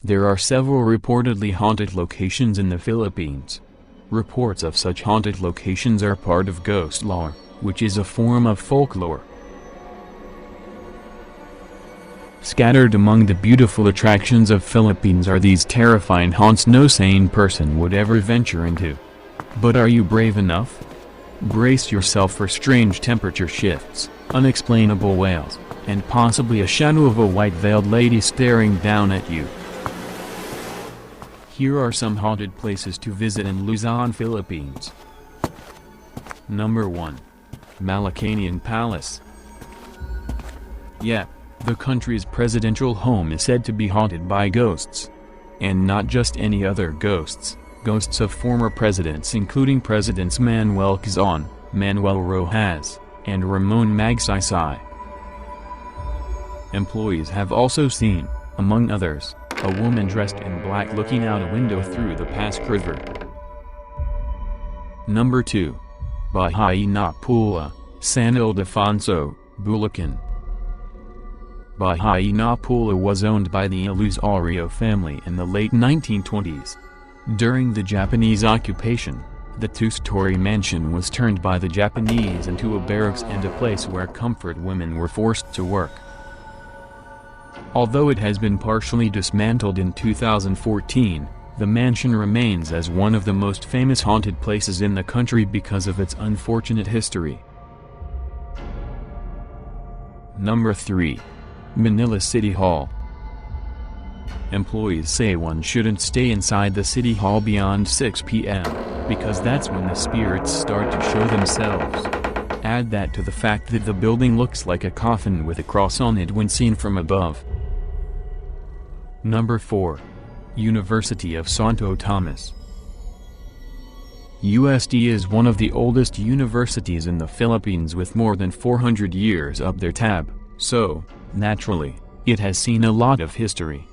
There are several reportedly haunted locations in the Philippines. Reports of such haunted locations are part of ghost lore, which is a form of folklore. Scattered among the beautiful attractions of Philippines are these terrifying haunts no sane person would ever venture into. But are you brave enough? Brace yourself for strange temperature shifts, unexplainable wails, and possibly a shadow of a white-veiled lady staring down at you. Here are some haunted places to visit in Luzon, Philippines. Number 1. Malacanang Palace. Yeah, the country's presidential home is said to be haunted by ghosts. And not just any other ghosts, ghosts of former presidents including Presidents Manuel Quezon, Manuel Rojas, and Ramon Magsaysay. Employees have also seen, among others, a woman dressed in black looking out a window through the Pasig River. Number 2. Hyena Pooler, San Ildefonso, Bulacan. Hyena Pooler was owned by the Illusorio family in the late 1920s. During the Japanese occupation, the two-story mansion was turned by the Japanese into a barracks and a place where comfort women were forced to work. Although it has been partially dismantled in 2014, the mansion remains as one of the most famous haunted places in the country because of its unfortunate history. Number 3. Manila City Hall. Employees say one shouldn't stay inside the City Hall beyond 6 p.m., because that's when the spirits start to show themselves. Add that to the fact that the building looks like a coffin with a cross on it when seen from above. Number 4. University of Santo Tomas. UST is one of the oldest universities in the Philippines with more than 400 years up their tab, so, naturally, it has seen a lot of history.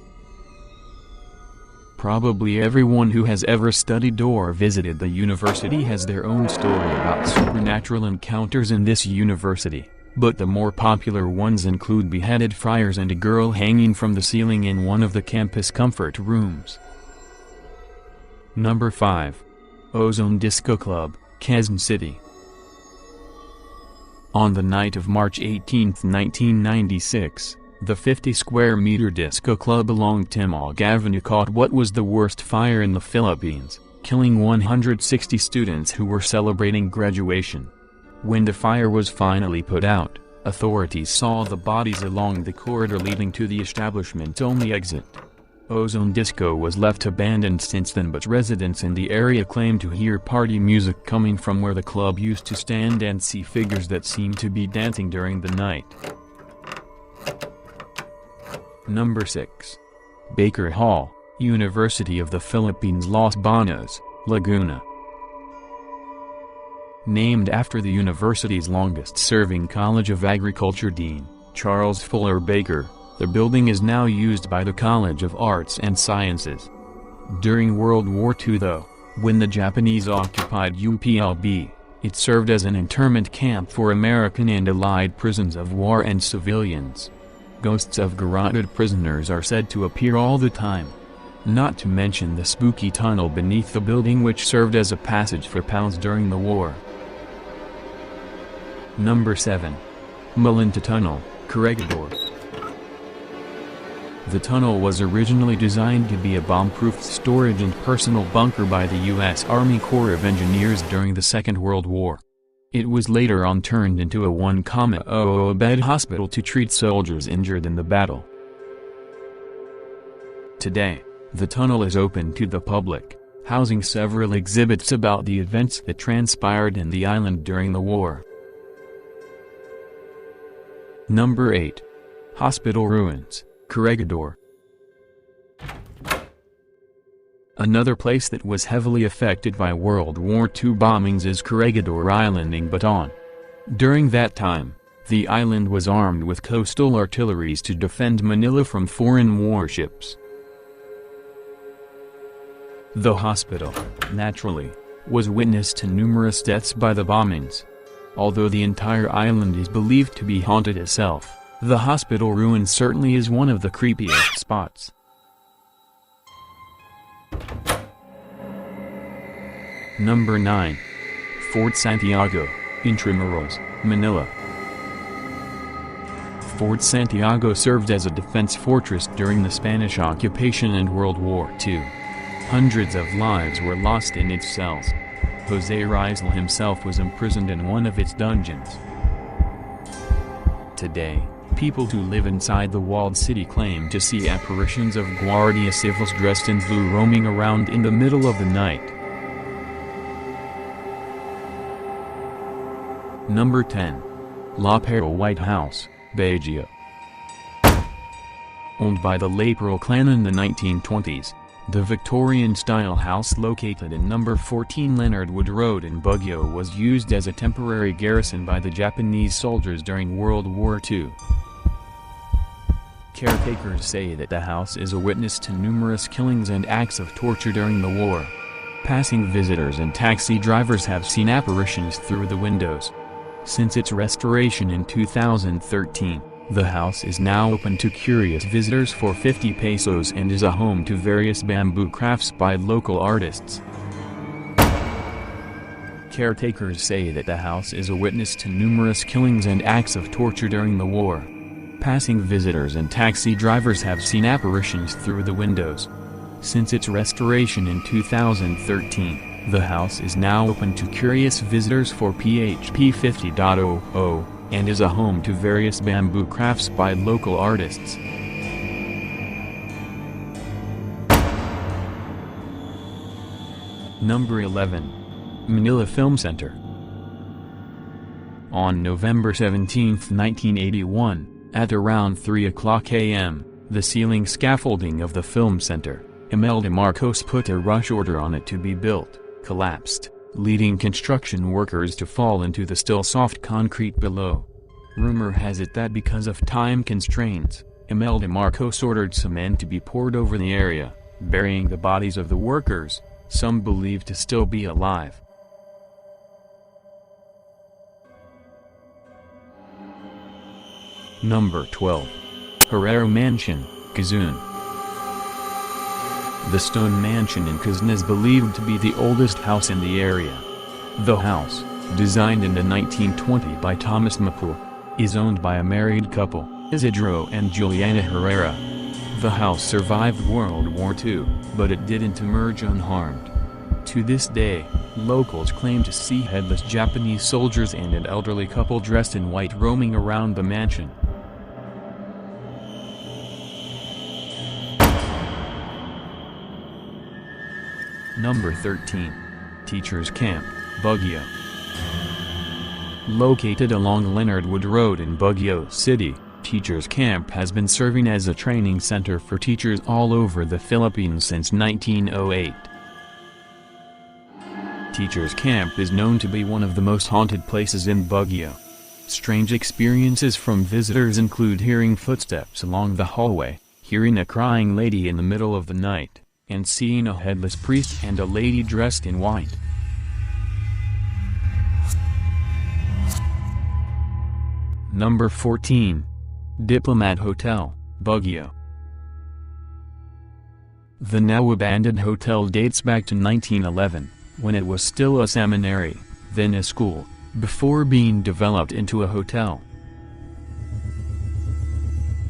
Probably everyone who has ever studied or visited the university has their own story about supernatural encounters in this university, but the more popular ones include beheaded friars and a girl hanging from the ceiling in one of the campus comfort rooms. Number 5. Ozone Disco Club, Quezon City. On the night of March 18, 1996, the 50-square-meter disco club along Timog Avenue caught what was the worst fire in the Philippines, killing 160 students who were celebrating graduation. When the fire was finally put out, authorities saw the bodies along the corridor leading to the establishment's only exit. Ozone Disco was left abandoned since then, but residents in the area claim to hear party music coming from where the club used to stand and see figures that seem to be dancing during the night. Number 6. Baker Hall, University of the Philippines, Los Baños, Laguna. Named after the university's longest-serving College of Agriculture dean, Charles Fuller Baker, the building is now used by the College of Arts and Sciences. During World War II though, when the Japanese occupied UPLB, it served as an internment camp for American and Allied prisoners of war and civilians. Ghosts of garroted prisoners are said to appear all the time. Not to mention the spooky tunnel beneath the building which served as a passage for POWs during the war. Number 7. Malinda Tunnel, Corregidor. The tunnel was originally designed to be a bomb-proof storage and personal bunker by the U.S. Army Corps of Engineers during the Second World War. It was later on turned into a 1,000-bed hospital to treat soldiers injured in the battle. Today, the tunnel is open to the public, housing several exhibits about the events that transpired in the island during the war. Number 8. Hospital Ruins, Corregidor. Another place that was heavily affected by World War II bombings is Corregidor Island in Bataan. During that time, the island was armed with coastal artilleries to defend Manila from foreign warships. The hospital, naturally, was witness to numerous deaths by the bombings. Although the entire island is believed to be haunted itself, the hospital ruin certainly is one of the creepiest spots. Number 9. Fort Santiago, Intramuros, Manila. Fort Santiago served as a defense fortress during the Spanish occupation and World War II. Hundreds of lives were lost in its cells. José Rizal himself was imprisoned in one of its dungeons. Today, people who live inside the walled city claim to see apparitions of Guardia Civils dressed in blue roaming around in the middle of the night. Number 10. La Perla White House, Baguio. Owned by the late Perla clan in the 1920s, the Victorian-style house located in number 14 Leonard Wood Road in Baguio was used as a temporary garrison by the Japanese soldiers during World War II. Caretakers say that the house is a witness to numerous killings and acts of torture during the war. Passing visitors and taxi drivers have seen apparitions through the windows. Since its restoration in 2013, the house is now open to curious visitors for 50 pesos and is a home to various bamboo crafts by local artists. Caretakers say that the house is a witness to numerous killings and acts of torture during the war. Passing visitors and taxi drivers have seen apparitions through the windows. Since its restoration in 2013, the house is now open to curious visitors for PHP 50.00, and is a home to various bamboo crafts by local artists. Number 11. Manila Film Center. On November 17, 1981, at around 3:00 a.m., the ceiling scaffolding of the film center, Imelda Marcos put a rush order on it to be built, collapsed, leading construction workers to fall into the still soft concrete below. Rumor has it that because of time constraints, Imelda Marcos ordered cement to be poured over the area, burying the bodies of the workers, some believed to still be alive. Number 12. Herrera Mansion, Quezon. The stone mansion in Quezon is believed to be the oldest house in the area. The house, designed in the 1920s by Thomas Mapool, is owned by a married couple, Isidro and Juliana Herrera. The house survived World War II, but it didn't emerge unharmed. To this day, locals claim to see headless Japanese soldiers and an elderly couple dressed in white roaming around the mansion. Number 13. Teachers Camp, Baguio. Located along Leonard Wood Road in Baguio City, Teachers Camp has been serving as a training center for teachers all over the Philippines since 1908. Teachers Camp is known to be one of the most haunted places in Baguio. Strange experiences from visitors include hearing footsteps along the hallway, hearing a crying lady in the middle of the night, and seeing a headless priest and a lady dressed in white. Number 14. Diplomat Hotel, Baguio. The now abandoned hotel dates back to 1911, when it was still a seminary, then a school, before being developed into a hotel.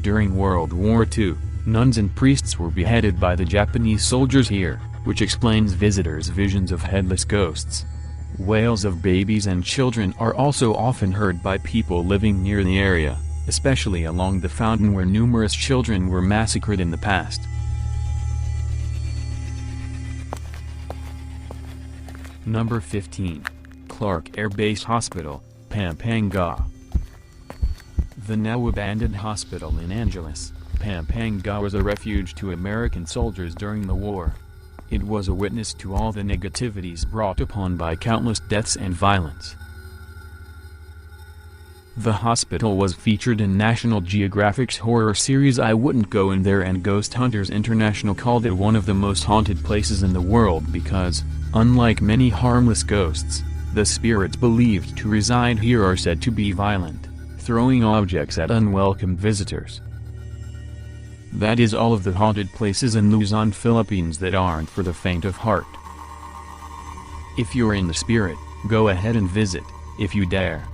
During World War II, nuns and priests were beheaded by the Japanese soldiers here, which explains visitors' visions of headless ghosts. Wails of babies and children are also often heard by people living near the area, especially along the fountain where numerous children were massacred in the past. Number 15. Clark Air Base Hospital, Pampanga. The now abandoned hospital in Angeles, Pampanga was a refuge to American soldiers during the war. It was a witness to all the negativities brought upon by countless deaths and violence. The hospital was featured in National Geographic's horror series I Wouldn't Go In There, and Ghost Hunters International called it one of the most haunted places in the world because, unlike many harmless ghosts, the spirits believed to reside here are said to be violent, throwing objects at unwelcome visitors. That is all of the haunted places in Luzon, Philippines that aren't for the faint of heart. If you're in the spirit, go ahead and visit, if you dare.